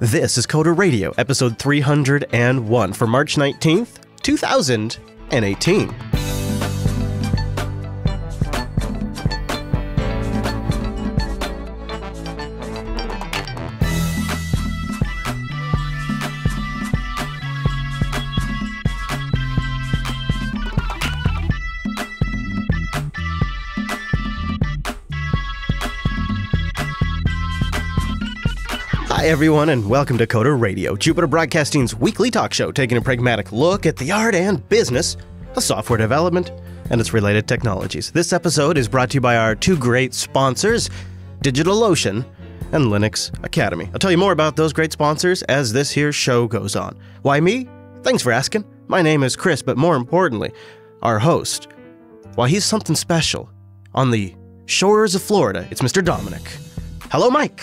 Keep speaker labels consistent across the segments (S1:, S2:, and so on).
S1: This is Coder Radio, episode 301 for March 19th, 2018. Hi everyone, and welcome to Coder Radio, Jupiter Broadcasting's weekly talk show taking a pragmatic look at the art and business of software development and its related technologies. This episode is brought to you by our two great sponsors, DigitalOcean and Linux Academy. I'll tell you more about those great sponsors as this here show goes on. Why me? Thanks for asking. My name is Chris, but more importantly, our host. Why, he's something special. On the shores of Florida, it's Mr. Dominic. Hello, Mike.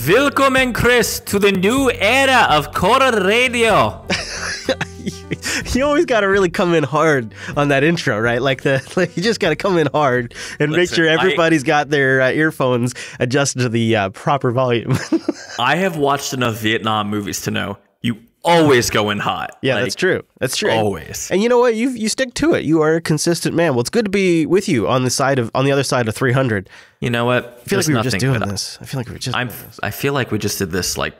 S2: Welcome, Chris, to the new era of Coder Radio.
S1: You always got to really come in hard on that intro, right? You just got to come in hard and make sure everybody's got their earphones adjusted to the proper volume.
S2: I have watched enough Vietnam movies to know you always go in hot.
S1: Yeah, that's true. That's true.
S2: Always.
S1: And you know what? You stick to it. You are a consistent man. Well, it's good to be with you on the other side of 300.
S2: You know what?
S1: I feel like we were just doing this. I
S2: feel like we just did this like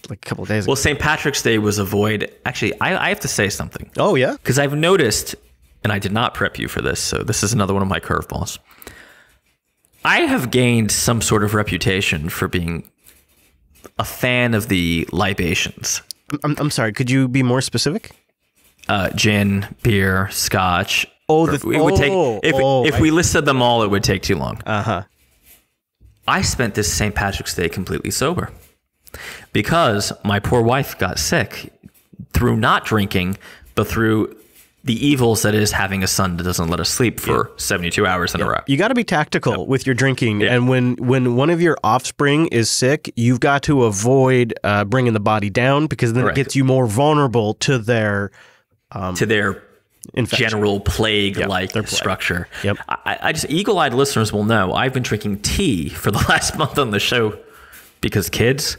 S1: a couple of days ago.
S2: Well, St. Patrick's Day was a void. Actually, I have to say something.
S1: Oh, yeah?
S2: Because I've noticed, and I did not prep you for this, so this is another one of my curveballs. I have gained some sort of reputation for being a fan of the libations.
S1: I'm sorry, could you be more specific?
S2: Gin, beer, scotch. If we listed them all, it would take too long. I spent this St. Patrick's Day completely sober because my poor wife got sick through not drinking, but through the evils that is having a son that doesn't let us sleep for 72 hours in a row. You got to be tactical with your drinking. Yeah. And when one of your offspring is sick, you've got to avoid bringing the body down, because then it gets you more vulnerable to their infection. General plague-like structure. Yep. I just, eagle-eyed listeners will know I've been drinking tea for the last month on the show because kids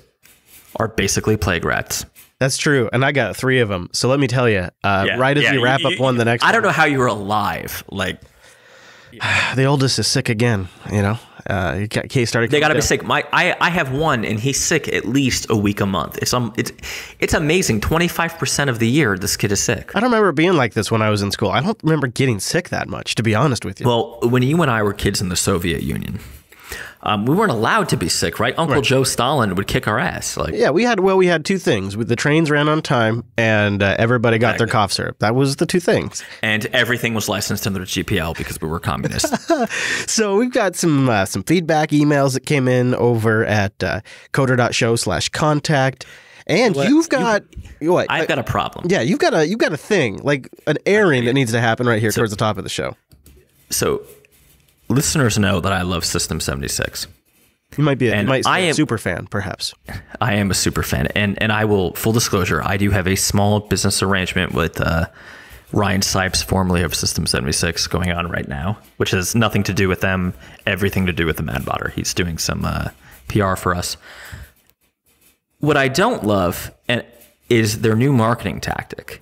S2: are basically plague rats. That's true, and I got 3 of them. So let me tell you, right as you wrap up one, the next one. I don't know how you were alive. The oldest is sick again. You know, case started. They got to be sick. I have one, and he's sick at least a week a month. It's amazing. 25% of the year, this kid is sick. I don't remember being like this when I was in school. I don't remember getting sick that much, to be honest with you. Well, when you and I were kids in the Soviet Union, we weren't allowed to be sick, right? Uncle Joe Stalin would kick our ass. We had 2 things. The trains ran on time, and everybody got their cough syrup. That was the 2 things. And everything was licensed under the GPL because we were communists. So we've got some feedback emails that came in over at coder.show/contact. And you've got what? I've got a problem. Yeah, you've got a thing, like an airing that needs to happen right here towards the top of the show. So listeners know that I love System 76. You might be a super fan, perhaps. I am a super fan. And I will, full disclosure, I do have a small business arrangement with Ryan Sipes, formerly of System 76, going on right now, which has nothing to do with them, everything to do with the Mad Botter. He's doing some PR for us. What I don't love is their new marketing tactic.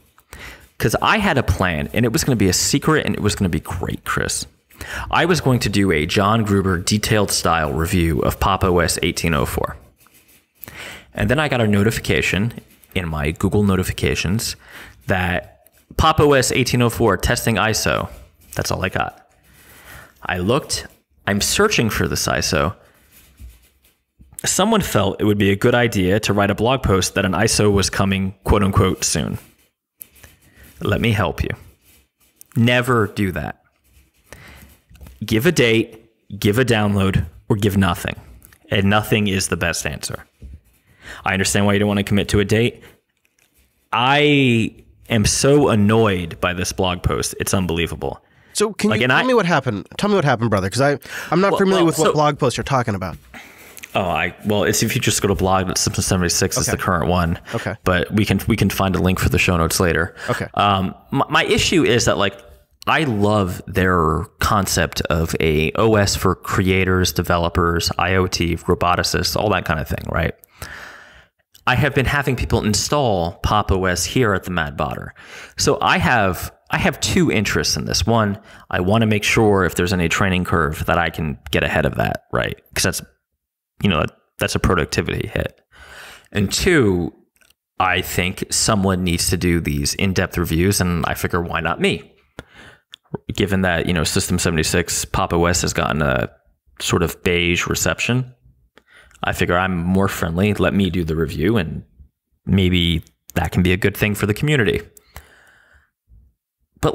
S2: Because I had a plan, and it was going to be a secret, and it was going to be great, Chris. I was going to do a John Gruber detailed style review of Pop! OS 1804. And then I got a notification in my Google notifications that Pop! OS 1804 testing ISO. That's all I got. I looked, I'm searching for this ISO. Someone felt it would be a good idea to write a blog post that an ISO was coming, quote unquote, soon. Let me help you. Never do that. Give a date, give a download, or give nothing. And nothing is the best answer. I understand why you don't want to commit to a date. I am so annoyed by this blog post. It's unbelievable. So can you tell me what happened? Tell me what happened, brother, because I'm not familiar with what blog post you're talking about. It's if you just go to blog, System 76 is the current one. Okay. But we can find a link for the show notes later. Okay. My issue is that I love their concept of a OS for creators, developers, IoT, roboticists, all that kind of thing, right? I have been having people install Pop! OS here at the Mad Botter. So I have two interests in this. One, I want to make sure if there's any training curve that I can get ahead of that, right? Because that's a productivity hit. And two, I think someone needs to do these in-depth reviews, and I figure, why not me? Given that, System 76 Pop! OS has gotten a sort of beige reception, I figure I'm more friendly. Let me do the review, and maybe that can be a good thing for the community. But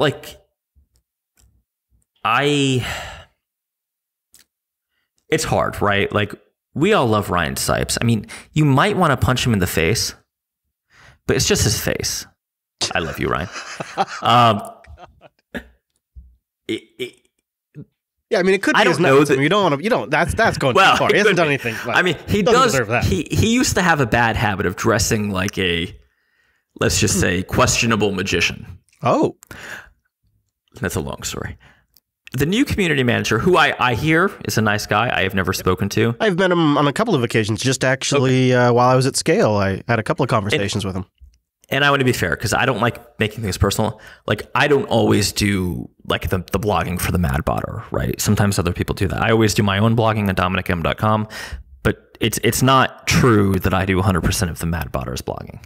S2: it's hard, right? Like, we all love Ryan Sipes. I mean, you might want to punch him in the face, but it's just his face. I love you, Ryan.
S1: Yeah, I mean, it could be his nuts. You don't. That's going too far. He hasn't done anything.
S2: He does. He used to have a bad habit of dressing like a, let's just say, questionable magician.
S1: Oh,
S2: that's a long story. The new community manager, who I hear is a nice guy, I have never spoken to.
S1: I've met him on a couple of occasions. Just actually, while I was at Scale, I had a couple of conversations with him.
S2: And I want to be fair, because I don't like making things personal. Like, I don't always do like the blogging for the Mad Botter, right? Sometimes other people do that. I always do my own blogging at DominicM.com, but it's not true that I do 100% of the Mad Botter's blogging.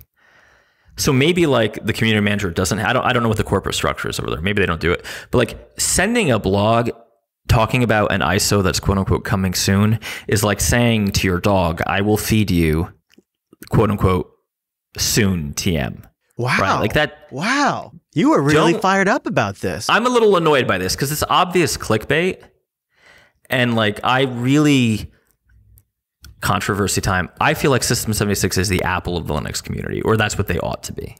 S2: So maybe like the community manager doesn't, I don't know what the corporate structure is over there. Maybe they don't do it, but like sending a blog talking about an ISO that's quote unquote coming soon is like saying to your dog, I will feed you quote unquote soon TM.
S1: Wow.
S2: Right? Like that.
S1: Wow. You were really fired up about this.
S2: I'm a little annoyed by this because it's obvious clickbait. And like, I really, controversy time, I feel like System 76 is the Apple of the Linux community, or that's what they ought to be.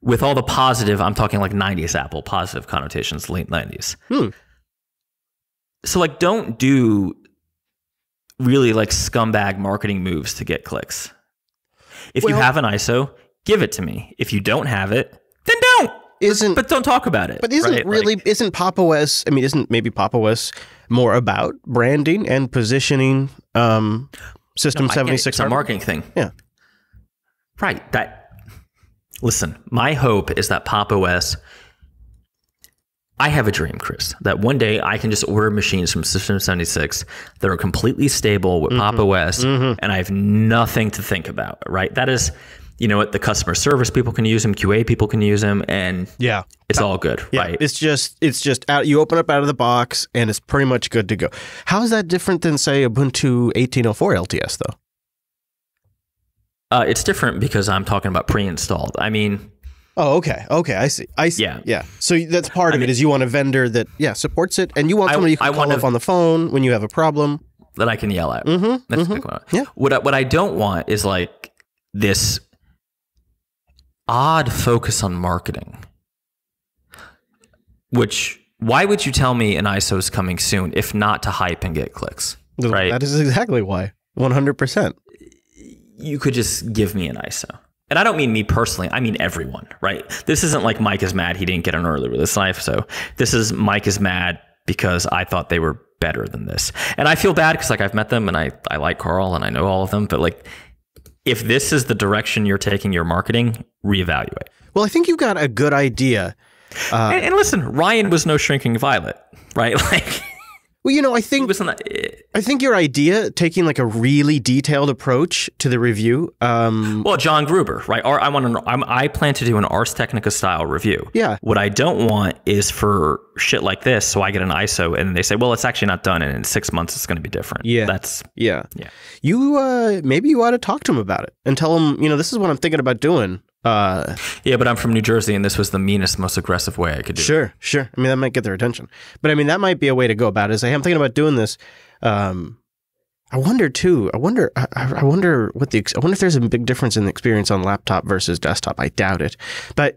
S2: With all the positive, I'm talking like 90s Apple, positive connotations, late 90s. So like, don't do really like scumbag marketing moves to get clicks. If you have an ISO, give it to me. If you don't have it, then don't. But don't talk about it.
S1: But isn't Pop! OS, isn't maybe Pop! OS more about branding and positioning System 76?
S2: It's a marketing thing.
S1: Yeah.
S2: Right. Listen, my hope is that Pop! OS, I have a dream, Chris, that one day I can just order machines from System 76 that are completely stable with Pop! OS, and I have nothing to think about, right? That is, you know what, the customer service people can use them, QA people can use them, and it's all good, right?
S1: It's just out. You open up out of the box, and it's pretty much good to go. How is that different than, say, Ubuntu 18.04 LTS, though?
S2: It's different because I'm talking about pre-installed.
S1: Oh, okay. I see. Yeah. So that's part of it, is you want a vendor that supports it, and you want somebody you can call up on the phone when you have a problem
S2: that I can yell at. That's the big one.
S1: Yeah.
S2: What I don't want is like this odd focus on marketing. Which, why would you tell me an ISO is coming soon if not to hype and get clicks? Right.
S1: That is exactly why. 100%.
S2: You could just give me an ISO. And I don't mean me personally, I mean everyone, right? This isn't like Mike is mad he didn't get an early release ISO. This is Mike is mad because I thought they were better than this. And I feel bad because like I've met them and I like Carl and I know all of them, but like if this is the direction you're taking your marketing, reevaluate.
S1: Well, I think you've got a good idea.
S2: And listen, Ryan was no shrinking violet, right? Like,
S1: well, you know, I think your idea, taking like a really detailed approach to the review.
S2: Well, John Gruber, right? I plan to do an Ars Technica style review.
S1: Yeah.
S2: What I don't want is for shit like this. So I get an ISO and they say, well, it's actually not done, and in 6 months it's going to be different.
S1: Yeah. Yeah. You maybe you ought to talk to him about it and tell him, this is what I'm thinking about doing.
S2: Yeah, but I'm from New Jersey, and this was the meanest, most aggressive way I could do it.
S1: Sure. That might get their attention. But that might be a way to go about it. Say, hey, I'm thinking about doing this. I wonder too. I wonder if there's a big difference in the experience on laptop versus desktop. I doubt it. But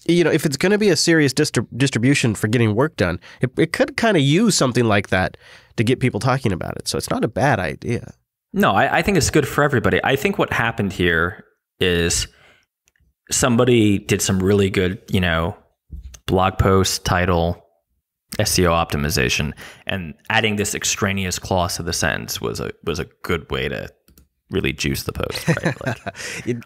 S1: if it's going to be a serious distribution for getting work done, it could kind of use something like that to get people talking about it. So it's not a bad idea.
S2: No, I think it's good for everybody. I think what happened here is somebody did some really good, blog post, title, SEO optimization, and adding this extraneous clause to the sentence was a good way to really juice the post, right? Like,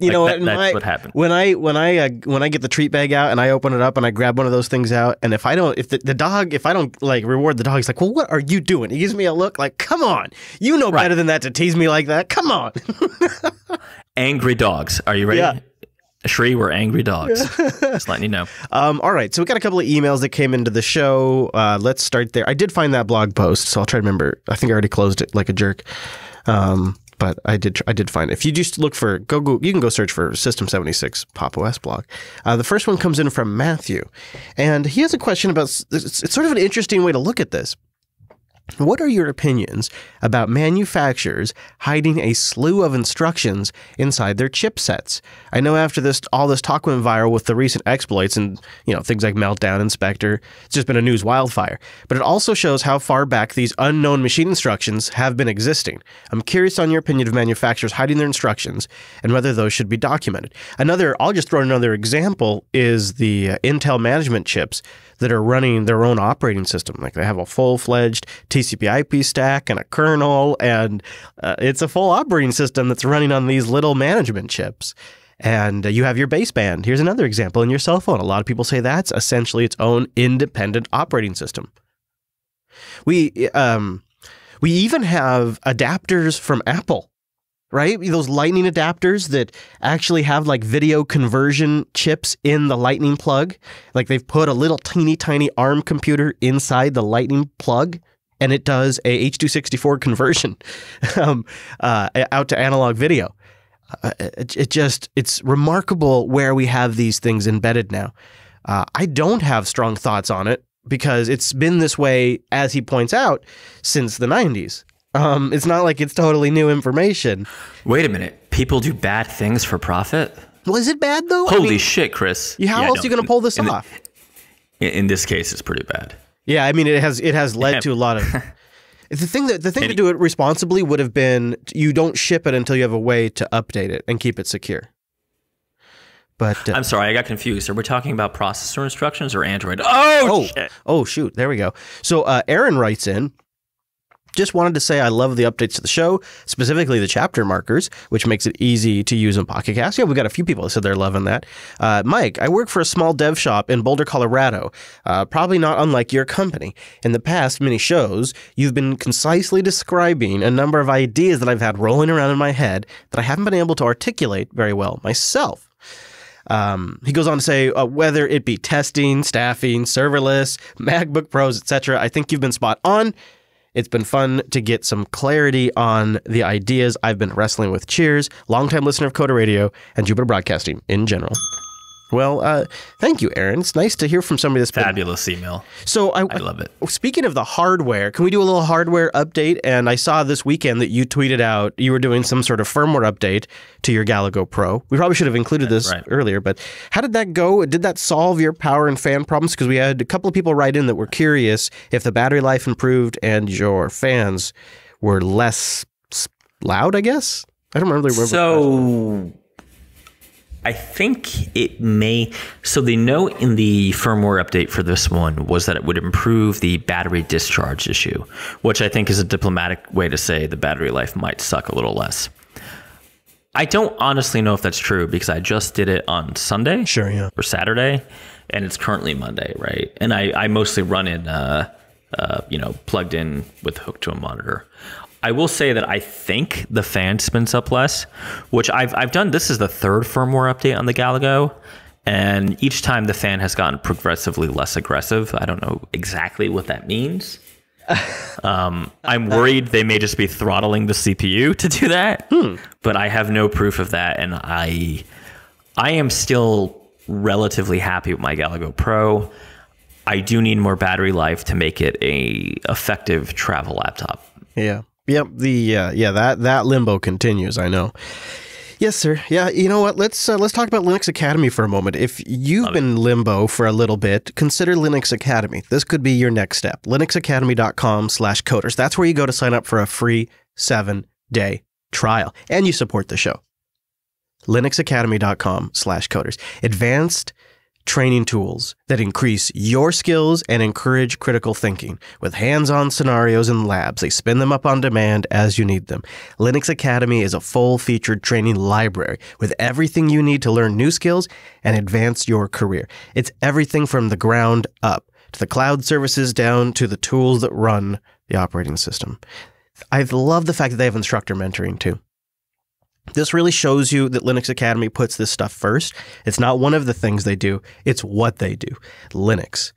S1: you know what?
S2: That's what happened.
S1: When I get the treat bag out and I open it up and I grab one of those things out, and if I don't like reward the dog, he's like, well, what are you doing? He gives me a look like, come on, you know better than that to tease me like that. Come on.
S2: Angry dogs. Are you ready?
S1: Yeah.
S2: Shri, we're angry dogs. Just letting you know.
S1: All right. So we got a couple of emails that came into the show. Let's start there. I did find that blog post, so I'll try to remember. I think I already closed it like a jerk. But I did find it. If you just look for, you can go search for System 76 Pop! OS blog. The first one comes in from Matthew, and he has a question about, it's sort of an interesting way to look at this. What are your opinions about manufacturers hiding a slew of instructions inside their chipsets? I know after all this talk went viral with the recent exploits and, things like Meltdown and Spectre, it's just been a news wildfire. But it also shows how far back these unknown machine instructions have been existing. I'm curious on your opinion of manufacturers hiding their instructions and whether those should be documented. I'll just throw another example is the Intel management chips that are running their own operating system. Like they have a full-fledged TCP/IP stack and a kernel, and it's a full operating system that's running on these little management chips. And you have your baseband. Here's another example in your cell phone. A lot of people say that's essentially its own independent operating system. We even have adapters from Apple. Right? Those lightning adapters that actually have like video conversion chips in the lightning plug. Like they've put a little teeny tiny ARM computer inside the lightning plug and it does a H.264 conversion out to analog video. It's remarkable where we have these things embedded now. I don't have strong thoughts on it because it's been this way, as he points out, since the 90s. It's not like it's totally new information.
S2: Wait a minute. People do bad things for profit?
S1: Well, is it bad, though?
S2: Holy shit, Chris.
S1: How else are you going to pull this off?
S2: In this case, it's pretty bad.
S1: Yeah, I mean, it has led to a lot of... The thing to do it responsibly would have been you don't ship it until you have a way to update it and keep it secure. But
S2: I'm sorry, I got confused. Are we talking about processor instructions or Android? Shit.
S1: Oh, shoot. There we go. So Aaron writes in, just wanted to say I love the updates to the show, specifically the chapter markers, which makes it easy to use in Pocket Cast. Yeah, we got a few people that said they're loving that. Mike, I work for a small dev shop in Boulder, Colorado, probably not unlike your company. In the past many shows, you've been concisely describing a number of ideas that I've had rolling around in my head that I haven't been able to articulate very well myself. He goes on to say, whether it be testing, staffing, serverless, MacBook Pros, etc., I think you've been spot on. It's been fun to get some clarity on the ideas I've been wrestling with. Cheers. Longtime listener of Coder Radio and Jupiter Broadcasting in general. Well, thank you, Aaron. It's nice to hear from somebody that's
S2: fabulous email.
S1: So I
S2: love it.
S1: Speaking of the hardware, can we do a little hardware update? And I saw this weekend that you tweeted out you were doing some sort of firmware update to your Galago Pro. We probably should have included this earlier, but how did that go? Did that solve your power and fan problems? Because we had a couple of people write in that were curious if the battery life improved and your fans were less loud, I guess? I don't remember.
S2: So I think it may. So the note in the firmware update for this one was that it would improve the battery discharge issue, which I think is a diplomatic way to say the battery life might suck a little less. I don't honestly know if that's true because I just did it on Sunday, or Saturday, and it's currently Monday, right? And I mostly run in, plugged in with hooked to a monitor. I will say that I think the fan spins up less, which I've done. This is the third firmware update on the Galago, and each time the fan has gotten progressively less aggressive. I don't know exactly what that means. I'm worried they may just be throttling the CPU to do that, but I have no proof of that, and I am still relatively happy with my Galago Pro. I do need more battery life to make it a effective travel laptop.
S1: Yeah. Yep. That limbo continues. I know. Yes, sir. Yeah. You know what? Let's talk about Linux Academy for a moment. If you've been limbo for a little bit, consider Linux Academy. This could be your next step. linuxacademy.com/coders. That's where you go to sign up for a free 7-day trial, and you support the show. linuxacademy.com/coders. Advanced training tools that increase your skills and encourage critical thinking. With hands-on scenarios and labs, they spin them up on demand as you need them. Linux Academy is a full-featured training library with everything you need to learn new skills and advance your career. It's everything from the ground up, to the cloud services down to the tools that run the operating system. I love the fact that they have instructor mentoring too. This really shows you that Linux Academy puts this stuff first. It's not one of the things they do, it's what they do. Linux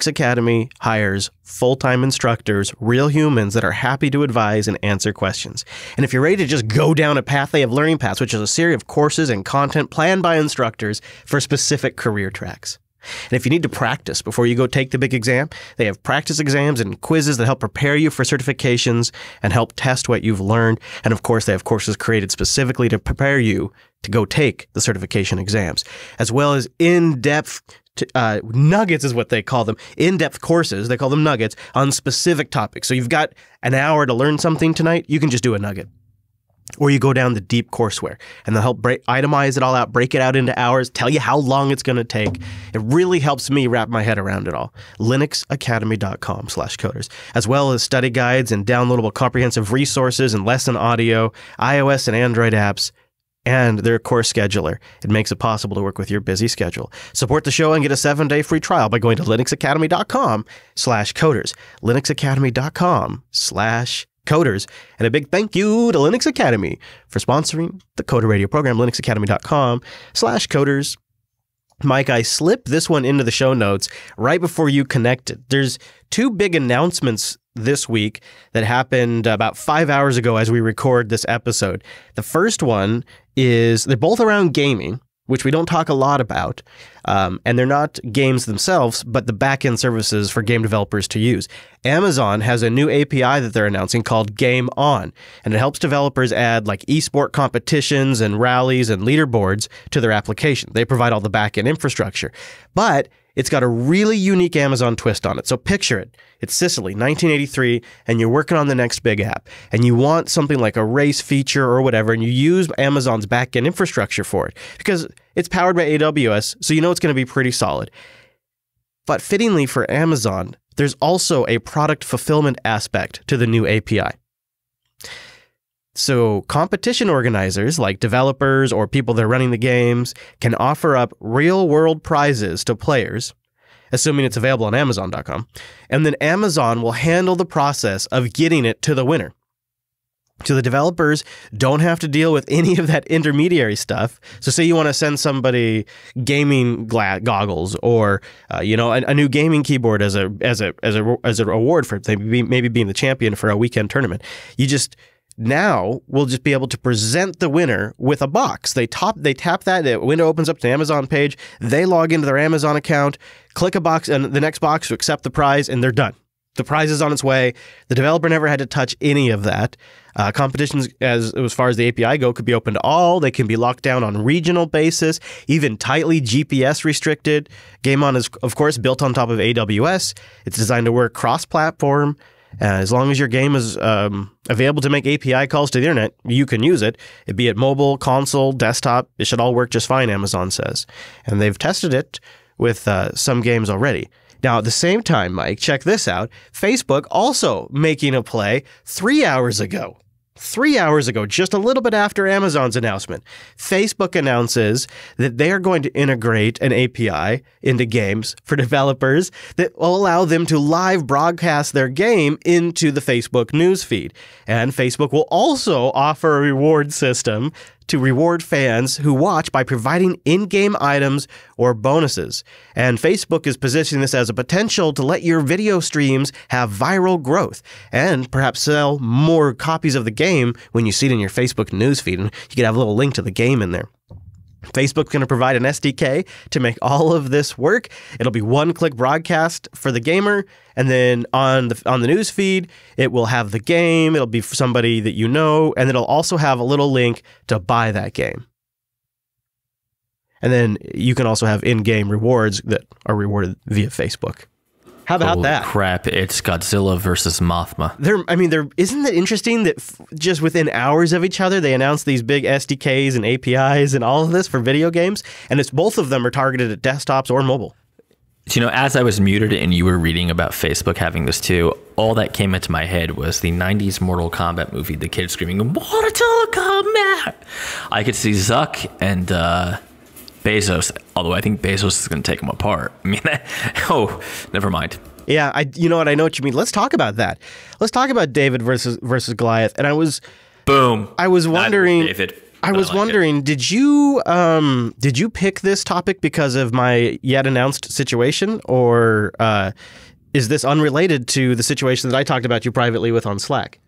S1: Academy hires full-time instructors, real humans that are happy to advise and answer questions. And if you're ready to just go down a path, they have Learning Paths, which is a series of courses and content planned by instructors for specific career tracks. And if you need to practice before you go take the big exam, they have practice exams and quizzes that help prepare you for certifications and help test what you've learned. And of course, they have courses created specifically to prepare you to go take the certification exams, as well as in-depth nuggets is what they call them. In-depth courses, they call them nuggets, on specific topics. So you've got an hour to learn something tonight, you can just do a nugget. Or you go down the deep courseware, and they'll help itemize it all out, break it out into hours, tell you how long it's going to take. It really helps me wrap my head around it all. linuxacademy.com/coders, as well as study guides and downloadable comprehensive resources and lesson audio, iOS and Android apps, and their course scheduler. It makes it possible to work with your busy schedule. Support the show and get a 7-day free trial by going to linuxacademy.com/coders. linuxacademy.com/coders. And a big thank you to Linux Academy for sponsoring the Coder Radio program, linuxacademy.com/coders. Mike, I slipped this one into the show notes right before you connected. There's two big announcements this week that happened about 5 hours ago as we record this episode. The first one is they're both around gaming, which we don't talk a lot about, and they're not games themselves, but the backend services for game developers to use. Amazon has a new API that they're announcing called Game On, and it helps developers add like esport competitions and rallies and leaderboards to their application. They provide all the backend infrastructure, but it's got a really unique Amazon twist on it. So picture it. It's Sicily, 1983, and you're working on the next big app, and you want something like a race feature or whatever, and you use Amazon's backend infrastructure for it because it's powered by AWS, so you know it's going to be pretty solid. But fittingly for Amazon, there's also a product fulfillment aspect to the new API. So competition organizers like developers or people that are running the games can offer up real-world prizes to players, assuming it's available on Amazon.com, and then Amazon will handle the process of getting it to the winner. So the developers don't have to deal with any of that intermediary stuff. So say you want to send somebody gaming goggles or a new gaming keyboard as a reward for maybe being the champion for a weekend tournament. Now we'll just be able to present the winner with a box. They tap that, the window opens up to the Amazon page, they log into their Amazon account, click a box and the next box to accept the prize, and they're done. The prize is on its way. The developer never had to touch any of that. Competitions, as far as the API go, could be open to all. They can be locked down on regional basis, even tightly GPS restricted. Game On is, of course, built on top of AWS. It's designed to work cross-platform. As long as your game is available to make API calls to the internet, you can use it. Be it mobile, console, desktop, it should all work just fine, Amazon says. And they've tested it with some games already. Now, at the same time, Mike, check this out. Facebook also making a play 3 hours ago. 3 hours ago, just a little bit after Amazon's announcement, Facebook announces that they are going to integrate an API into games for developers that will allow them to live broadcast their game into the Facebook newsfeed. And Facebook will also offer a reward system to reward fans who watch by providing in-game items or bonuses. And Facebook is positioning this as a potential to let your video streams have viral growth and perhaps sell more copies of the game when you see it in your Facebook newsfeed. And you could have a little link to the game in there. Facebook's going to provide an SDK to make all of this work. It'll be one-click broadcast for the gamer, and then on the news feed, it will have the game. It'll be for somebody that you know, and it'll also have a little link to buy that game. And then you can also have in-game rewards that are rewarded via Facebook. How about that?
S2: Crap, it's Godzilla versus Mothma.
S1: Isn't it interesting that just within hours of each other, they announced these big SDKs and APIs and all of this for video games, and it's both of them are targeted at desktops or mobile.
S2: You know, as I was muted and you were reading about Facebook having this too, all that came into my head was the 90s Mortal Kombat movie, the kid screaming, Mortal Kombat! I could see Zuck and Bezos, although I think Bezos is going to take them apart. I mean, never mind.
S1: Yeah, you know what you mean. Let's talk about that. Let's talk about David versus Goliath. And I was wondering, David. Did you pick this topic because of my yet announced situation, or is this unrelated to the situation that I talked about you privately with on Slack?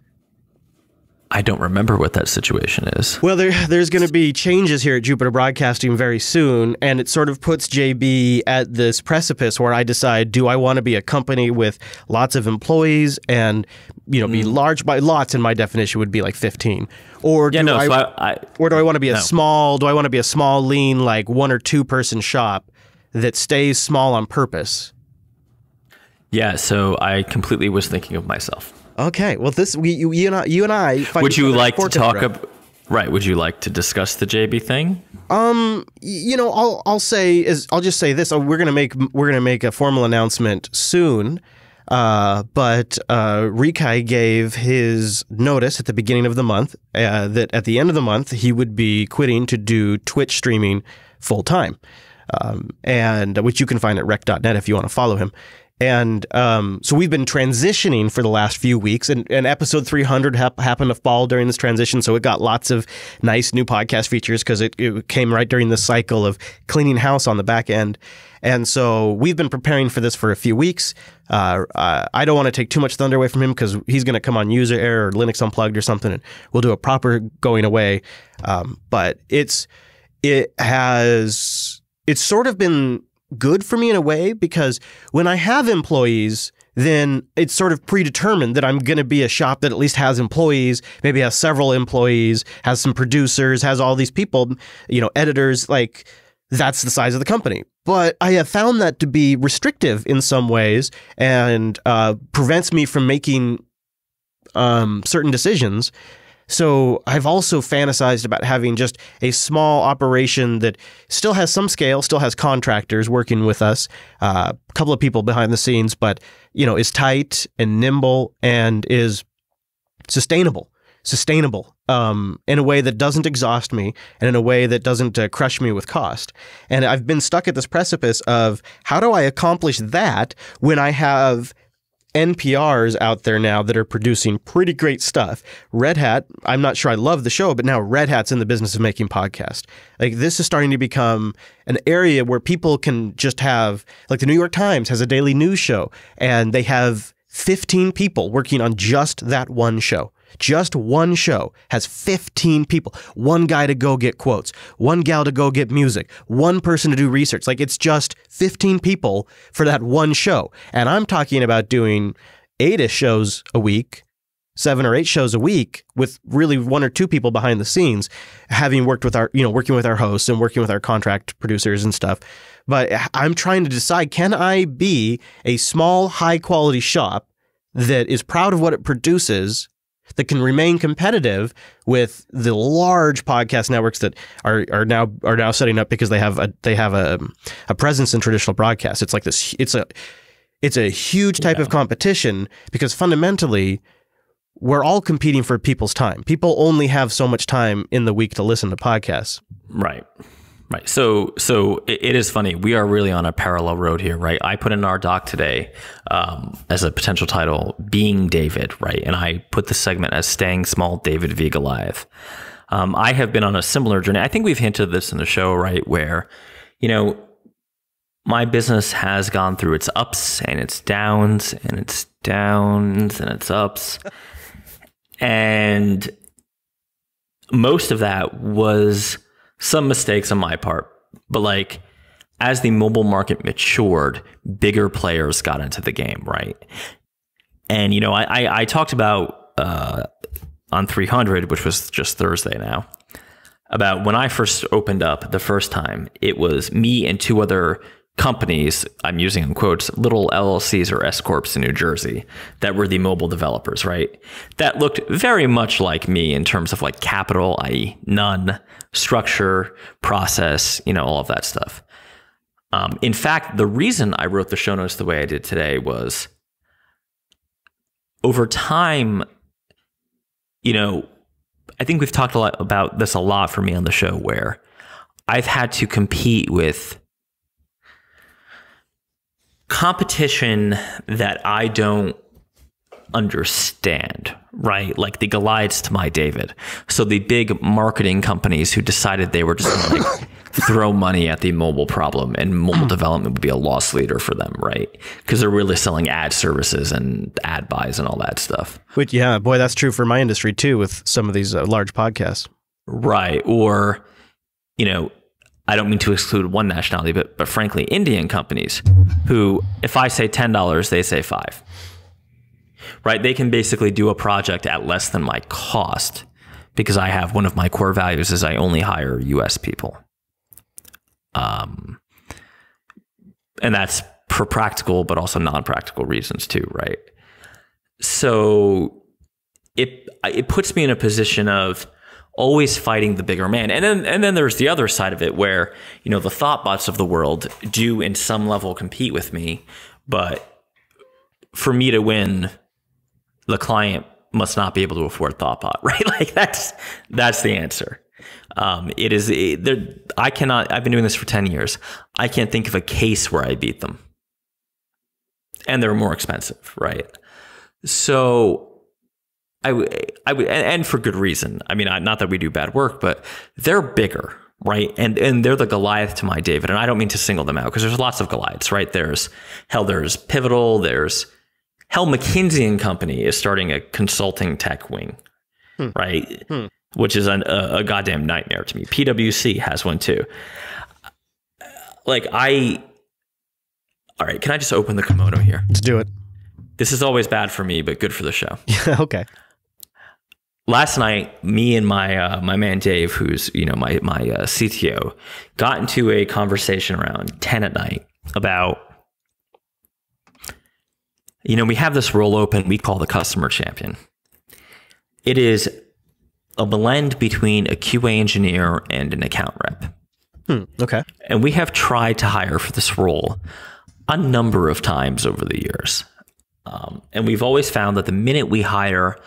S2: I don't remember what that situation is.
S1: Well, there's going to be changes here at Jupiter Broadcasting very soon, and it sort of puts JB at this precipice where I decide, do I want to be a company with lots of employees and, be large by lots, in my definition would be like 15, or do I want to be a small lean, like 1 or 2 person shop that stays small on purpose?
S2: Yeah, so I completely was thinking of myself.
S1: Okay, well, you and I.
S2: Would you like to talk about? Right. Would you like to discuss the JB thing?
S1: I'll just say this: we're gonna make a formal announcement soon. But Rikai gave his notice at the beginning of the month that at the end of the month he would be quitting to do Twitch streaming full time, and which you can find at rec.net if you want to follow him. And so we've been transitioning for the last few weeks, and episode 300 happened to fall during this transition, so it got lots of nice new podcast features because it came right during the cycle of cleaning house on the back end. And so we've been preparing for this for a few weeks. I don't want to take too much thunder away from him because he's going to come on User Error or Linux Unplugged or something, and we'll do a proper going away. But it's sort of been good for me in a way, because when I have employees, then it's sort of predetermined that I'm going to be a shop that at least has employees, maybe has several employees, has some producers, has all these people, editors, like that's the size of the company. But I have found that to be restrictive in some ways and prevents me from making certain decisions. So I've also fantasized about having just a small operation that still has some scale, still has contractors working with us, a couple of people behind the scenes, but, is tight and nimble and is sustainable in a way that doesn't exhaust me and in a way that doesn't crush me with cost. And I've been stuck at this precipice of how do I accomplish that when I have NPRs out there now that are producing pretty great stuff. Red Hat, I'm not sure I love the show, but now Red Hat's in the business of making podcasts. Like, this is starting to become an area where people can just have, like the New York Times has a daily news show, and they have 15 people working on just that one show. Just one show has 15 people. One guy to go get quotes, one gal to go get music, one person to do research. Like, it's just 15 people for that one show. And I'm talking about doing 8-ish shows a week, 7 or 8 shows a week with really 1 or 2 people behind the scenes, having worked with working with our hosts and working with our contract producers and stuff. But I'm trying to decide, can I be a small, high quality shop that is proud of what it produces, that can remain competitive with the large podcast networks that are now setting up because they have a presence in traditional broadcast. It's like this. It's a huge type of competition because fundamentally we're all competing for people's time. People only have so much time in the week to listen to podcasts.
S2: Right. Right. So it is funny. We are really on a parallel road here, right? I put in our doc today as a potential title, Being David, right? And I put the segment as Staying Small, David v. Goliath. I have been on a similar journey. I think we've hinted this in the show, right? Where, my business has gone through its ups and its downs and its downs and its ups. And most of that was some mistakes on my part, but like as the mobile market matured, bigger players got into the game, right? And I talked about on 300, which was just Thursday now, about when I first opened up the first time. It was me and 2 other companies, I'm using in quotes, little LLCs or S Corps in New Jersey that were the mobile developers, right? That looked very much like me in terms of like capital, i.e. none, structure, process, all of that stuff. In fact, the reason I wrote the show notes the way I did today was over time, I think we've talked a lot about this a lot for me on the show, where I've had to compete with competition that I don't understand, right? Like the Goliaths to my David. So the big marketing companies who decided they were just going to throw money at the mobile problem, and mobile development would be a loss leader for them, right? Because they're really selling ad services and ad buys and all that stuff.
S1: Which, yeah, boy, that's true for my industry too, with some of these large podcasts.
S2: Right. Or, I don't mean to exclude one nationality, but frankly, Indian companies who, if I say $10, they say $5. Right? They can basically do a project at less than my cost because I have one of my core values is I only hire US people. And that's for practical, but also non-practical reasons too, right? So it puts me in a position of always fighting the bigger man. And then there's the other side of it where, the ThoughtBots of the world do in some level compete with me, but for me to win, the client must not be able to afford ThoughtBot, right? Like that's the answer. I've been doing this for 10 years. I can't think of a case where I beat them. And they're more expensive, right? So I would, and for good reason. I mean, not that we do bad work, but they're bigger, right? And they're the Goliath to my David. And I don't mean to single them out because there's lots of Goliaths, right? There's Pivotal, McKinsey & Company is starting a consulting tech wing, right? Which is a goddamn nightmare to me. PwC has one too. All right, can I just open the kimono here?
S1: Let's do it.
S2: This is always bad for me, but good for the show.
S1: Yeah, okay.
S2: Last night, me and my man Dave, who's my CTO, got into a conversation around 10 at night about, we have this role open we call the customer champion. It is a blend between a QA engineer and an account rep.
S1: Okay.
S2: And we have tried to hire for this role a number of times over the years. And we've always found that the minute we hire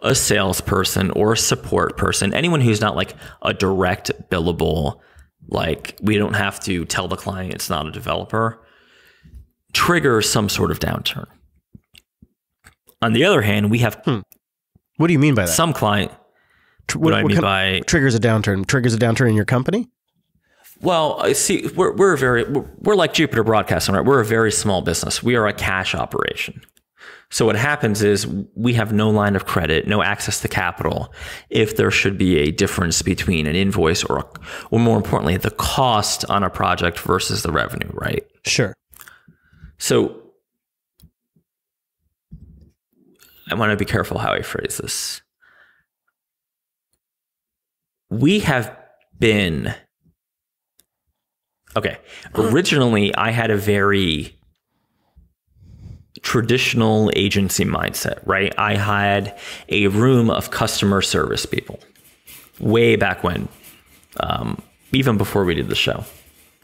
S2: a salesperson or a support person, anyone who's not like a direct billable, like we don't have to tell the client it's not a developer, triggers some sort of downturn. On the other hand, we have...
S1: What do you mean by that?
S2: Some client... What I mean by...
S1: Triggers a downturn. Triggers a downturn in your company?
S2: Well, see, we're like Jupiter Broadcasting, right? We're a very small business. We are a cash operation. So what happens is we have no line of credit, no access to capital. If there should be a difference between an invoice or more importantly, the cost on a project versus the revenue, right?
S1: Sure.
S2: So I want to be careful how I phrase this. We have been... Okay. Originally, I had a very traditional agency mindset, right? I had a room of customer service people way back when, even before we did the show,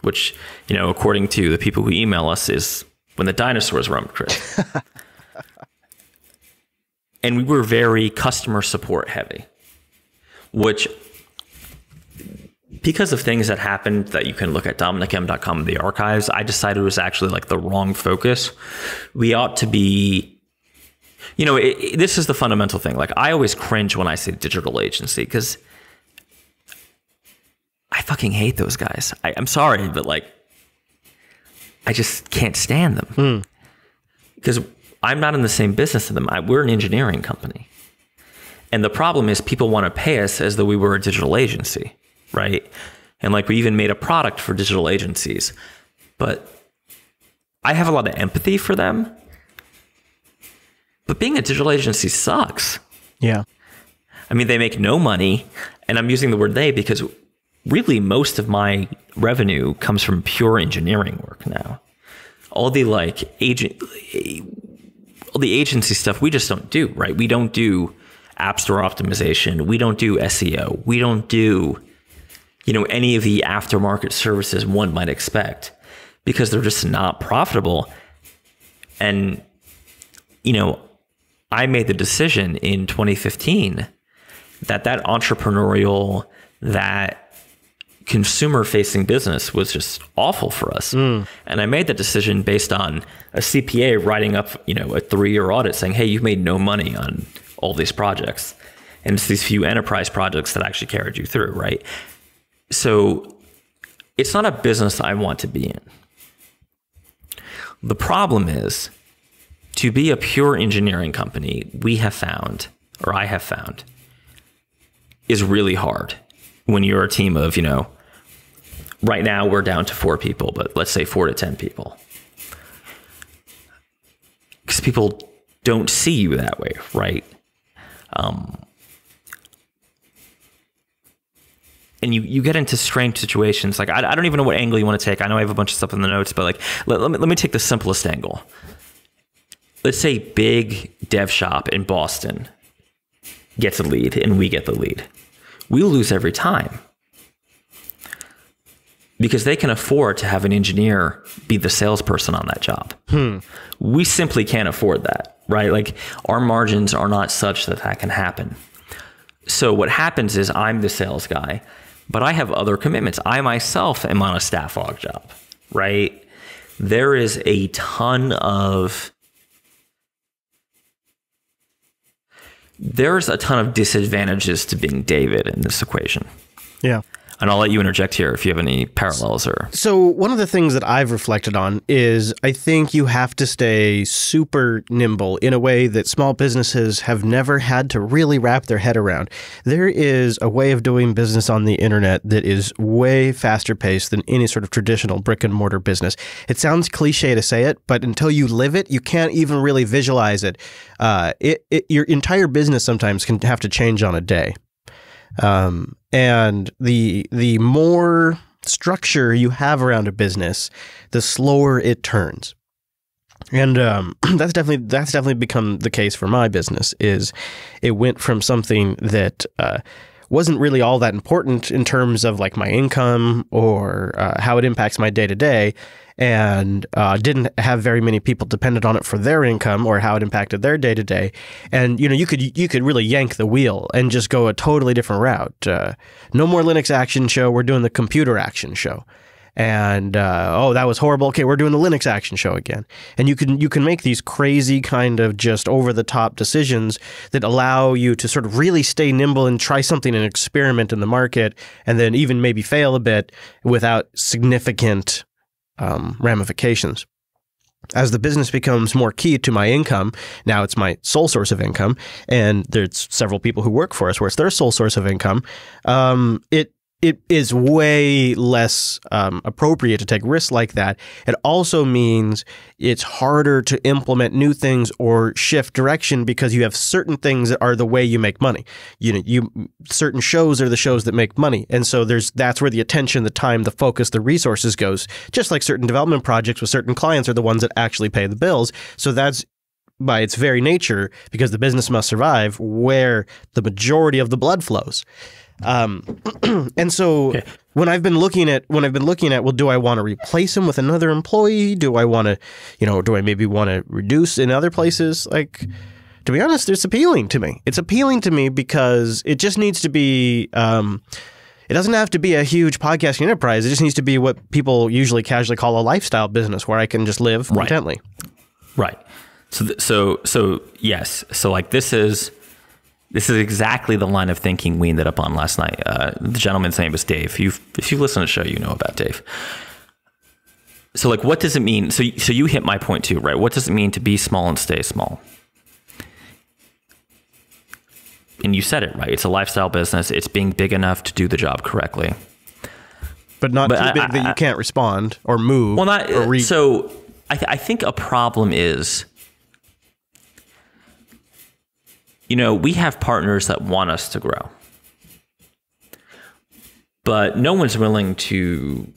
S2: which, according to the people who email us, is when the dinosaurs roamed, Chris. And we were very customer support heavy, which... because of things that happened that you can look at DominicM.com in the archives, I decided it was actually like the wrong focus. We ought to be, this is the fundamental thing. Like I always cringe when I say digital agency because I fucking hate those guys. I'm sorry, but like, I just can't stand them because I'm not in the same business as them. We're an engineering company. And the problem is people want to pay us as though we were a digital agency. Right. And like we even made a product for digital agencies, but I have a lot of empathy for them. But being a digital agency sucks.
S1: Yeah.
S2: I mean, they make no money, and I'm using the word they because really most of my revenue comes from pure engineering work now. All the agency stuff we just don't do, right? We don't do app store optimization. We don't do SEO. We don't do, any of the aftermarket services one might expect because they're just not profitable. And, I made the decision in 2015 that entrepreneurial, that consumer-facing business was just awful for us. And I made that decision based on a CPA writing up, a 3-year audit saying, hey, you've made no money on all these projects. And it's these few enterprise projects that actually carried you through, right? So it's not a business I want to be in. The problem is, to be a pure engineering company, I have found, is really hard when you're a team of, right now we're down to 4 people, but let's say 4 to 10 people. Because people don't see you that way, right? And you get into strange situations. Like, I don't even know what angle you want to take. I know I have a bunch of stuff in the notes, but like, let me take the simplest angle. Let's say big dev shop in Boston gets a lead and we get the lead. We lose every time because they can afford to have an engineer be the salesperson on that job. We simply can't afford that, right? Like, our margins are not such that can happen. So what happens is I'm the sales guy, but I have other commitments. I myself am on a staff aug job, right? There is a ton of disadvantages to being David in this equation.
S1: Yeah.
S2: And I'll let you interject here if you have any parallels or...
S1: So one of the things that I've reflected on is I think you have to stay super nimble in a way that small businesses have never had to really wrap their head around. There is a way of doing business on the internet that is way faster paced than any sort of traditional brick and mortar business. It sounds cliche to say it, but until you live it, you can't even really visualize it. Your entire business sometimes can have to change on a day. And the more structure you have around a business, the slower it turns. And that's definitely become the case for my business. Is it went from something that wasn't really all that important in terms of like my income or how it impacts my day to day, and didn't have very many people dependent on it for their income or how it impacted their day to day. And you could really yank the wheel and just go a totally different route. No more Linux Action Show. We're doing the Computer Action Show. And oh, that was horrible. Okay, we're doing the Linux Action Show again. And you can make these crazy kind of just over the top decisions that allow you to sort of really stay nimble and try something and experiment in the market, and then even maybe fail a bit without significant ramifications. As the business becomes more key to my income, now it's my sole source of income, and there's several people who work for us where it's their sole source of income. It is way less appropriate to take risks like that. It also means it's harder to implement new things or shift direction because you have certain things that are the way you make money. Certain shows are the shows that make money, and so that's where the attention, the time, the focus, the resources goes. Just like certain development projects with certain clients are the ones that actually pay the bills. So that's, by its very nature, because the business must survive, where the majority of the blood flows. And so okay. when I've been looking at, well, do I want to replace him with another employee? Do I want to, do I maybe want to reduce in other places? Like, to be honest, it's appealing to me. It's appealing to me because it just needs to be, it doesn't have to be a huge podcasting enterprise. It just needs to be what people usually casually call a lifestyle business where I can just live contently.
S2: Right. So yes. So like this is exactly the line of thinking we ended up on last night. The gentleman's name is Dave. If you listen to the show, you know about Dave. So like, what does it mean? So you hit my point too, right? What does it mean to be small and stay small? And you said it, right? It's a lifestyle business. It's being big enough to do the job correctly.
S1: But not too big that you can't respond or move.
S2: Well, so I think a problem is, we have partners that want us to grow. but no one's willing to.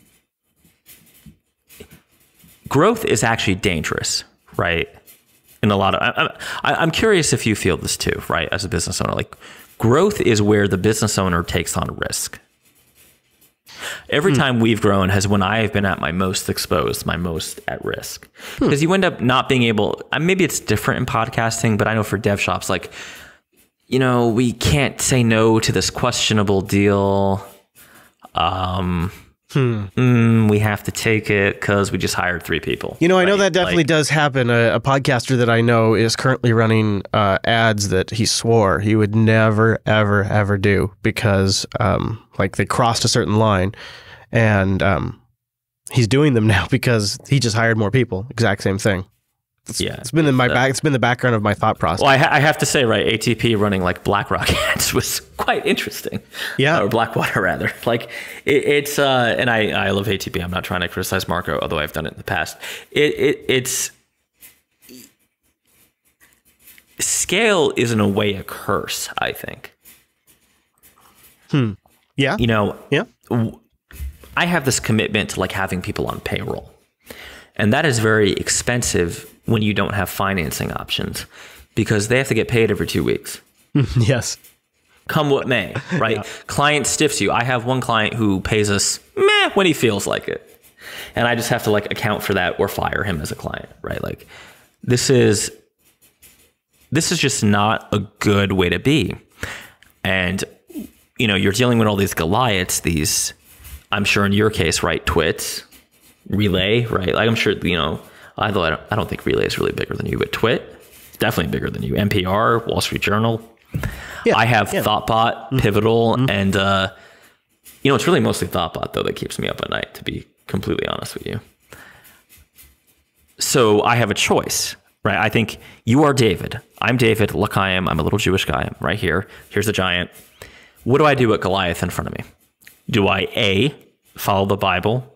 S2: Growth is actually dangerous, right? In a lot of, I'm curious if you feel this too, right? As a business owner, like growth is where the business owner takes on risk. Every time we've grown has when I have been at my most exposed, my most at risk, because you end up not being able, maybe it's different in podcasting, but I know for dev shops, like, you know, we can't say no to this questionable deal. We have to take it because we just hired 3 people.
S1: You know, I know that definitely does happen. A podcaster that I know is currently running ads that he swore he would never, ever, ever do because like they crossed a certain line, and he's doing them now because he just hired more people. Exact same thing. It's been in my back. It's been the background of my thought process.
S2: Well, I have to say, right, ATP running like BlackRock ads was quite interesting.
S1: Yeah,
S2: or Blackwater rather. Like it's and I love ATP. I'm not trying to criticize Marco, although I've done it in the past. It's scale is in a way a curse, I think.
S1: Yeah.
S2: You know.
S1: Yeah.
S2: I have this commitment to like having people on payroll, and that is very expensive when you don't have financing options, because they have to get paid every 2 weeks.
S1: Yes.
S2: Come what may, right? Yeah. Client stiffs you. I have one client who pays us when he feels like it. And I just have to like account for that or fire him as a client, right? Like this is just not a good way to be. And, you know, you're dealing with all these Goliaths, I'm sure in your case, right? Twit, Relay, right? Like I'm sure, you know, although I don't think Relay is really bigger than you, but Twit, definitely bigger than you. NPR, Wall Street Journal. Yeah, I have ThoughtBot, Pivotal, and you know, it's really mostly ThoughtBot though that keeps me up at night, to be completely honest with you. So I have a choice, right? I think you are David. I'm David. Look, I'm a little Jewish guy. I'm right here. Here's the giant. What do I do with Goliath in front of me? Do I A, follow the Bible,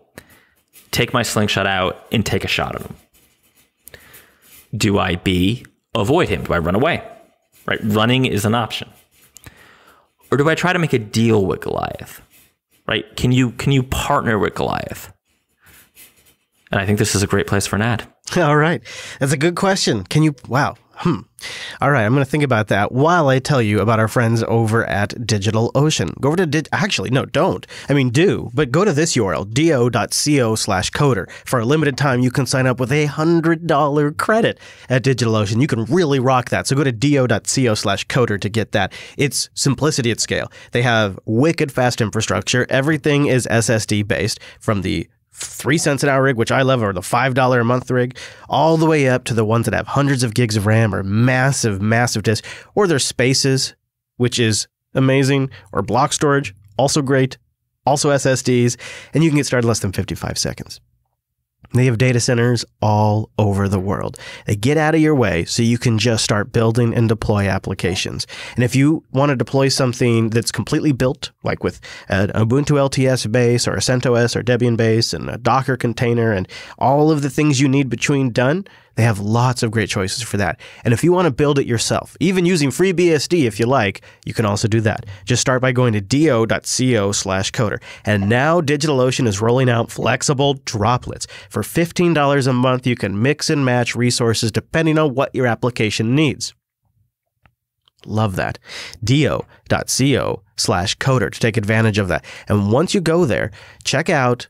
S2: take my slingshot out and take a shot at him? Do I B, avoid him? Do I run away? Right? Running is an option. Or do I try to make a deal with Goliath? Right? Can you partner with Goliath? And I think this is a great place for an ad.
S1: All right. That's a good question. Can you, wow. All right, I'm going to think about that while I tell you about our friends over at DigitalOcean. Go over to, actually, no, don't. I mean, do, but go to this URL, do.co/coder. For a limited time, you can sign up with $100 credit at DigitalOcean. You can really rock that. So go to do.co/coder to get that. It's simplicity at scale. They have wicked fast infrastructure. Everything is SSD based, from the 3 cents an hour rig, which I love, or the $5 a month rig, all the way up to the ones that have hundreds of gigs of RAM or massive, massive disks, or their Spaces, which is amazing, or block storage, also great, also SSDs, and you can get started in less than 55 seconds. They have data centers all over the world. They get out of your way so you can just start building and deploy applications. And if you want to deploy something that's completely built, like with an Ubuntu LTS base or a CentOS or Debian base and a Docker container and all of the things you need between done, they have lots of great choices for that. And if you want to build it yourself, even using FreeBSD if you like, you can also do that. Just start by going to do.co/coder. And now DigitalOcean is rolling out flexible droplets. For $15 a month, you can mix and match resources depending on what your application needs. Love that. do.co/coder to take advantage of that. And once you go there, check out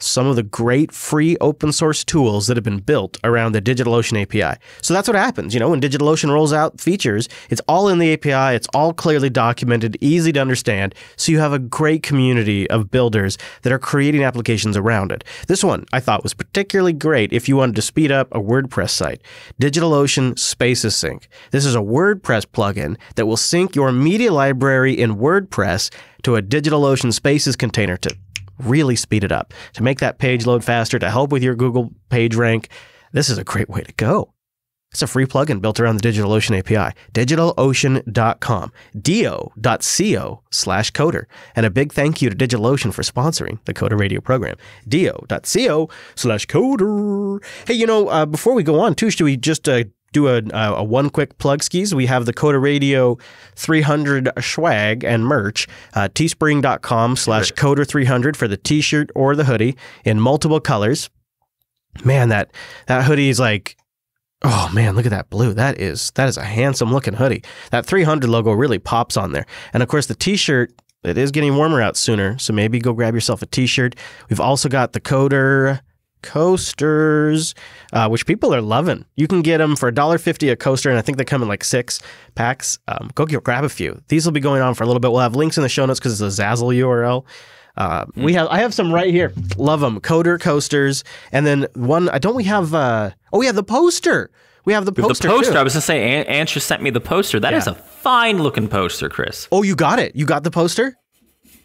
S1: some of the great free open source tools that have been built around the DigitalOcean API. So that's what happens. You know, when DigitalOcean rolls out features, it's all in the API. It's all clearly documented, easy to understand. So you have a great community of builders that are creating applications around it. This one I thought was particularly great if you wanted to speed up a WordPress site. DigitalOcean Spaces Sync. This is a WordPress plugin that will sync your media library in WordPress to a DigitalOcean Spaces container to really speed it up, to make that page load faster, to help with your Google page rank. This is a great way to go. It's a free plugin built around the DigitalOcean API. DigitalOcean.com, do.co/coder. And a big thank you to DigitalOcean for sponsoring the Coder Radio program. do.co/coder. Hey, you know, before we go on, too, should we just do a one quick plug skis. We have the Coder Radio 300 swag and merch. Teespring.com/Coder300 for the t-shirt or the hoodie in multiple colors. Man, that hoodie is like, oh man, look at that blue. That is a handsome looking hoodie. That 300 logo really pops on there. And of course the t-shirt, it is getting warmer out sooner, so maybe go grab yourself a t-shirt. We've also got the Coder coasters, which people are loving. You can get them for $1.50 a coaster, and I think they come in like 6 packs. Go grab a few. These will be going on for a little bit. We'll have links in the show notes because it's a Zazzle URL. I have some right here. Love them. Coder coasters. And then one, we have the poster. We have the poster. Too.
S2: I was going to say, Anne just sent me the poster. That is a fine looking poster, Chris.
S1: Oh, you got it? You got the poster?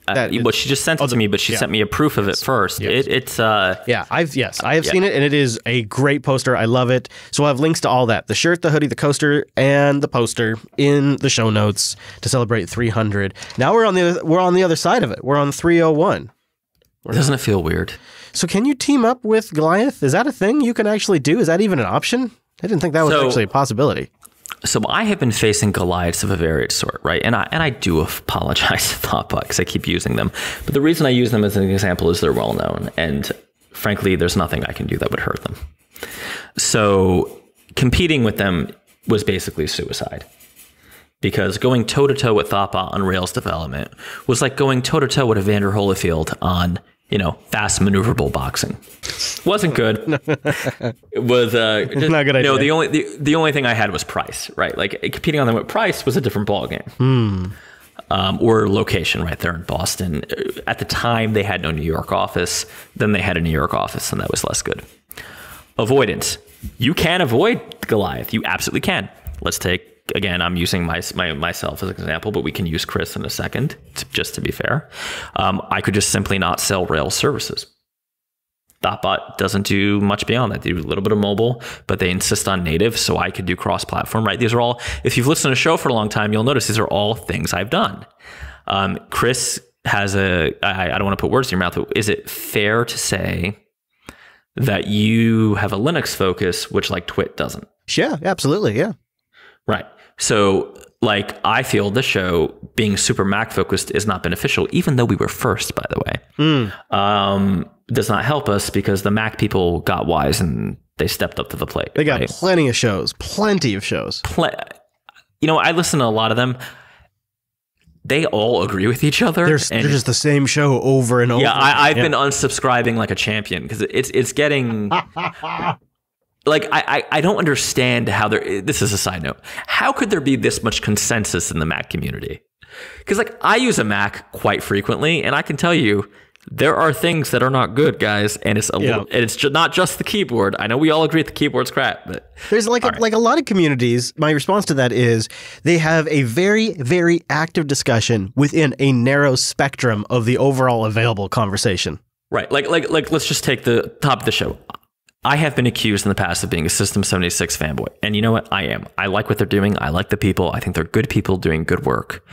S2: Well, she just sent it to me, but she sent me a proof of it first. Yes.
S1: I have seen it, and it is a great poster. I love it. So I'll have links to all that: the shirt, the hoodie, the coaster, and the poster in the show notes to celebrate 300. Now we're on the other side of it. We're on 301.
S2: Doesn't it feel weird?
S1: So can you team up with Goliath? Is that a thing you can actually do? Is that even an option? I didn't think that was actually a possibility.
S2: So I have been facing Goliaths of a varied sort, right? And I do apologize to Thoughtbot because I keep using them. But the reason I use them as an example is they're well known. And frankly, there's nothing I can do that would hurt them. So competing with them was basically suicide. Because going toe-to-toe with Thoughtbot on Rails development was like going toe-to-toe with Evander Holyfield on, fast maneuverable boxing. Wasn't good. It was
S1: not a good idea.
S2: The only thing I had was price, right? Like competing on them with price was a different ballgame. Or location right there in Boston. At the time, they had no New York office. Then they had a New York office, and that was less good. Avoidance. You can avoid Goliath. You absolutely can. Let's take, again, I'm using myself as an example, but we can use Chris in a second, just to be fair. I could just simply not sell Rails services. Thoughtbot doesn't do much beyond that. They do a little bit of mobile, but they insist on native, so I could do cross-platform, right? These are all, if you've listened to the show for a long time, you'll notice these are all things I've done. Chris has I don't want to put words in your mouth, but is it fair to say that you have a Linux focus, which like Twit doesn't?
S1: Yeah, absolutely, yeah.
S2: Right. So I feel this show being super Mac focused is not beneficial, even though we were first, by the way. Does not help us because the Mac people got wise and they stepped up to the plate.
S1: They got plenty of shows.
S2: I listen to a lot of them. They all agree with each other.
S1: They're just the same show over and over.
S2: Yeah, I've been unsubscribing like a champion because it's getting... I don't understand how this is a side note. How could there be this much consensus in the Mac community? Because I use a Mac quite frequently, and I can tell you there are things that are not good, guys. And it's not just the keyboard. I know we all agree that the keyboard's crap, but
S1: there's a lot of communities. My response to that is they have a very, very active discussion within a narrow spectrum of the overall available conversation.
S2: Right. Let's just take the top of the show. I have been accused in the past of being a System 76 fanboy. And you know what? I am. I like what they're doing. I like the people. I think they're good people doing good work.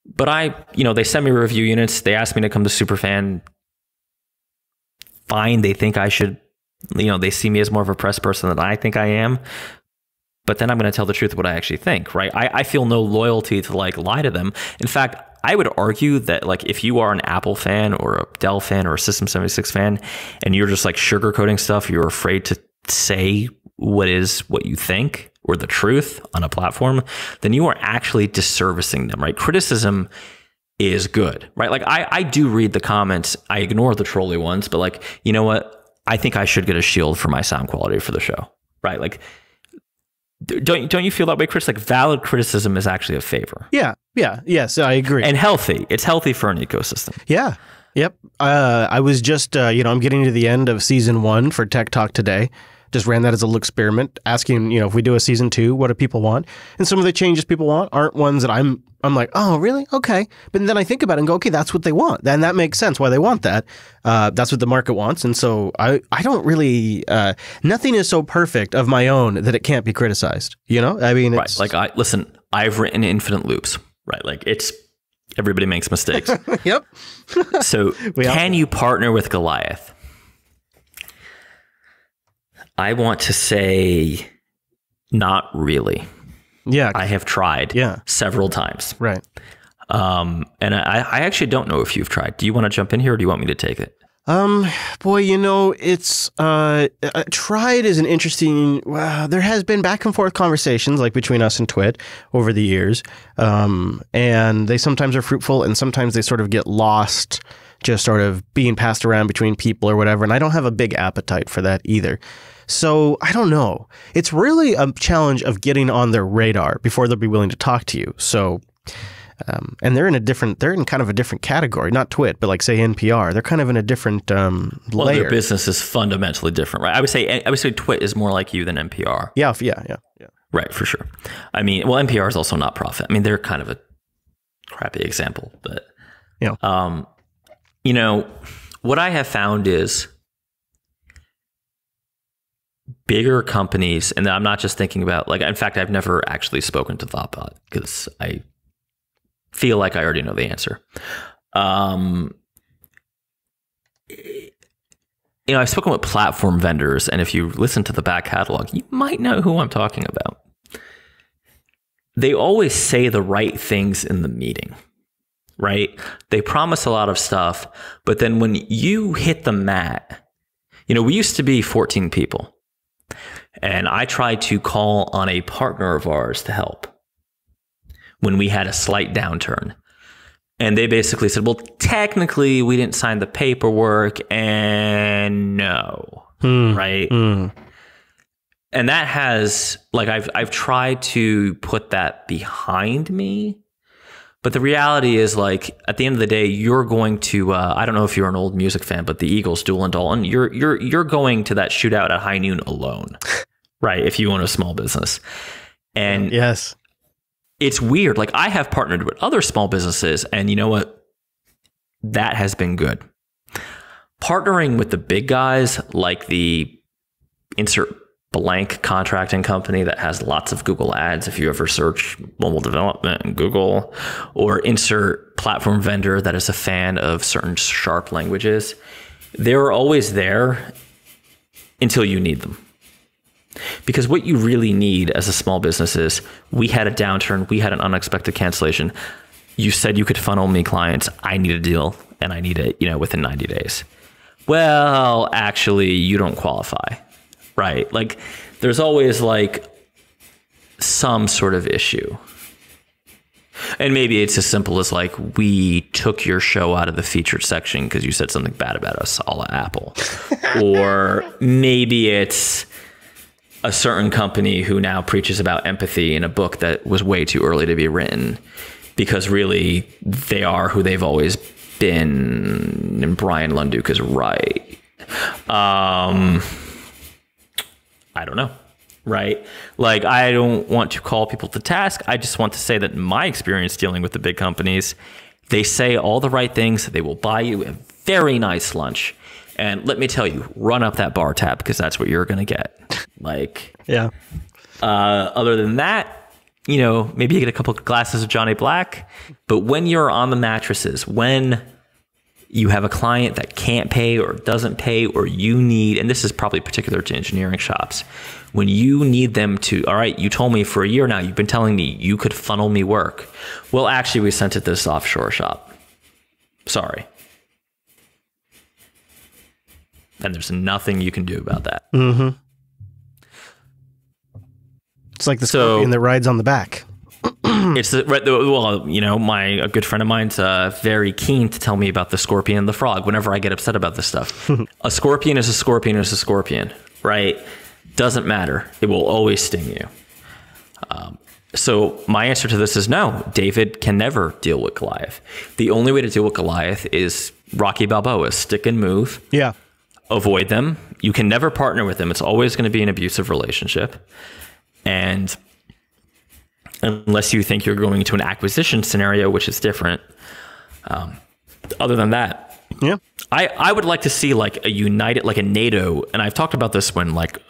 S2: But they send me review units. They ask me to come to Superfan. Fine. They think I should, they see me as more of a press person than I think I am. But then I'm going to tell the truth of what I actually think, right? I feel no loyalty to lie to them. In fact, I would argue that if you are an Apple fan or a Dell fan or a System 76 fan and you're just sugarcoating stuff, you're afraid to say what you think or the truth on a platform, then you are actually disservicing them, right? Criticism is good, right? I do read the comments. I ignore the trolly ones, but you know what? I think I should get a shield for my sound quality for the show, right? Don't you feel that way, Chris? Valid criticism is actually a favor.
S1: Yes, I agree.
S2: And healthy. It's healthy for an ecosystem.
S1: Yeah. Yep. I was just, I'm getting to the end of season 1 for Tech Talk Today. Just ran that as a little experiment, asking, if we do a season 2, what do people want? And some of the changes people want aren't ones that I'm like, oh, really? Okay. But then I think about it and go, okay, that's what they want. Then that makes sense why they want that. That's what the market wants. And so I don't really, nothing is so perfect of my own that it can't be criticized. I mean, it's...
S2: Right. Listen, I've written infinite loops, right? Everybody makes mistakes.
S1: Yep.
S2: So can you partner with Goliath? I want to say Not really.
S1: Yeah.
S2: I have tried several times.
S1: Right.
S2: And I actually don't know if you've tried. Do you want to jump in here or do you want me to take it?
S1: Boy, it's, tried is an interesting, there has been back and forth conversations like between us and Twit over the years. And they sometimes are fruitful and sometimes they sort of get lost, just sort of being passed around between people or whatever. And I don't have a big appetite for that either. So I don't know. It's really a challenge of getting on their radar before they'll be willing to talk to you. So, and they're in kind of a different category, not Twit, but like say NPR. They're kind of in a different layer.
S2: Their business is fundamentally different, right? I would say Twit is more like you than NPR.
S1: Yeah.
S2: Right, for sure. I mean, well, NPR is also not profit. I mean, they're kind of a crappy example, but what I have found is bigger companies, and I'm not just thinking about in fact, I've never actually spoken to Thoughtbot because I feel like I already know the answer. I've spoken with platform vendors, and if you listen to the back catalog, you might know who I'm talking about. They always say the right things in the meeting, right? They promise a lot of stuff, but then when you hit the mat, we used to be 14 people. And I tried to call on a partner of ours to help when we had a slight downturn. And they basically said, well, technically we didn't sign the paperwork and no, right? And that has I've tried to put that behind me. But the reality is at the end of the day, you're going to, I don't know if you're an old music fan, but the Eagles, Doolin Dalton, you're going to that shootout at high noon alone, right? If you own a small business. And
S1: yes,
S2: it's weird. I have partnered with other small businesses and you know what? That has been good. Partnering with the big guys like the insert blank contracting company that has lots of Google ads, if you ever search mobile development in Google, or insert platform vendor that is a fan of certain sharp languages, they're always there until you need them. Because what you really need as a small business is, we had a downturn, we had an unexpected cancellation. You said you could funnel me clients. I need a deal and I need it, within 90 days. Well, actually, you don't qualify. Right. There's always some sort of issue. And maybe it's as simple as we took your show out of the featured section because you said something bad about us, a la Apple. Or maybe it's a certain company who now preaches about empathy in a book that was way too early to be written because really they are who they've always been. And Brian Lunduke is right. I don't know, right? I don't want to call people to task. I just want to say that in my experience dealing with the big companies, they say all the right things. They will buy you a very nice lunch. And let me tell you, run up that bar tab because that's what you're going to get.
S1: Yeah.
S2: Other than that, maybe you get a couple of glasses of Johnny Black. But when you're on the mattresses, when you have a client that can't pay or doesn't pay, or you need, and this is probably particular to engineering shops, when you need them to, all right, you told me for a year now, you've been telling me you could funnel me work. Well, actually, we sent it to this offshore shop. Sorry. And there's nothing you can do about that.
S1: Mm-hmm. It's like the scorpion that rides on the back.
S2: It's a good friend of mine's very keen to tell me about the scorpion and the frog whenever I get upset about this stuff. A scorpion is a scorpion is a scorpion, right? Doesn't matter. It will always sting you. So my answer to this is no. David can never deal with Goliath. The only way to deal with Goliath is Rocky Balboa, stick and move.
S1: Yeah.
S2: Avoid them. You can never partner with them. It's always going to be an abusive relationship. And unless you think you're going to an acquisition scenario, which is different. Other than that,
S1: yeah,
S2: I would like to see a united, a NATO. And I've talked about this when what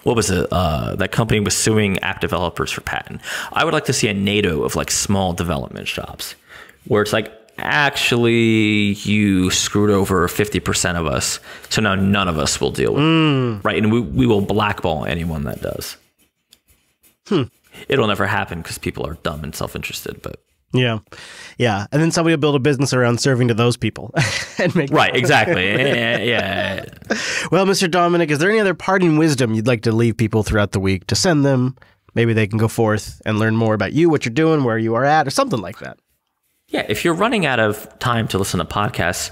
S2: was it? That company was suing app developers for patent. I would like to see a NATO of small development shops where it's actually you screwed over 50% of us. So now none of us will deal with it. Right. And we will blackball anyone that does. It'll never happen because people are dumb and self-interested, but...
S1: Yeah. And then somebody will build a business around serving to those people. And make
S2: right, exactly. Yeah.
S1: Well, Mr. Dominick, is there any other parting wisdom you'd like to leave people throughout the week to send them? Maybe they can go forth and learn more about you, what you're doing, where you are at, or something like that.
S2: Yeah, if you're running out of time to listen to podcasts,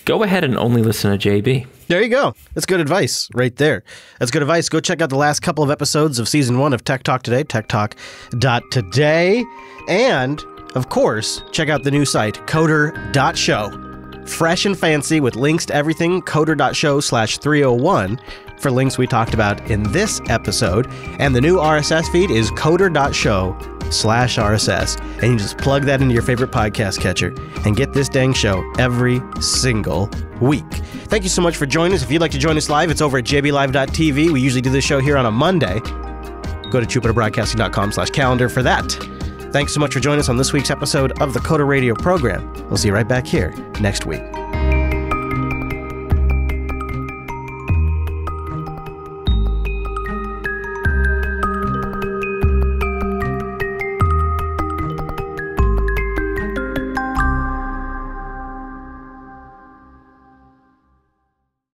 S2: go ahead and only listen to JB.
S1: There you go. That's good advice right there. That's good advice. Go check out the last couple of episodes of Season 1 of Tech Talk Today, techtalk.today. And, of course, check out the new site, coder.show. Fresh and fancy with links to everything, coder.show/301 for links we talked about in this episode. And the new RSS feed is coder.show/RSS. And you just plug that into your favorite podcast catcher and get this dang show every single week. Thank you so much for joining us. If you'd like to join us live, it's over at jblive.tv. We usually do this show here on a Monday. Go to jupiterbroadcasting.com/calendar for that. Thanks so much for joining us on this week's episode of the Coder Radio program. We'll see you right back here next week.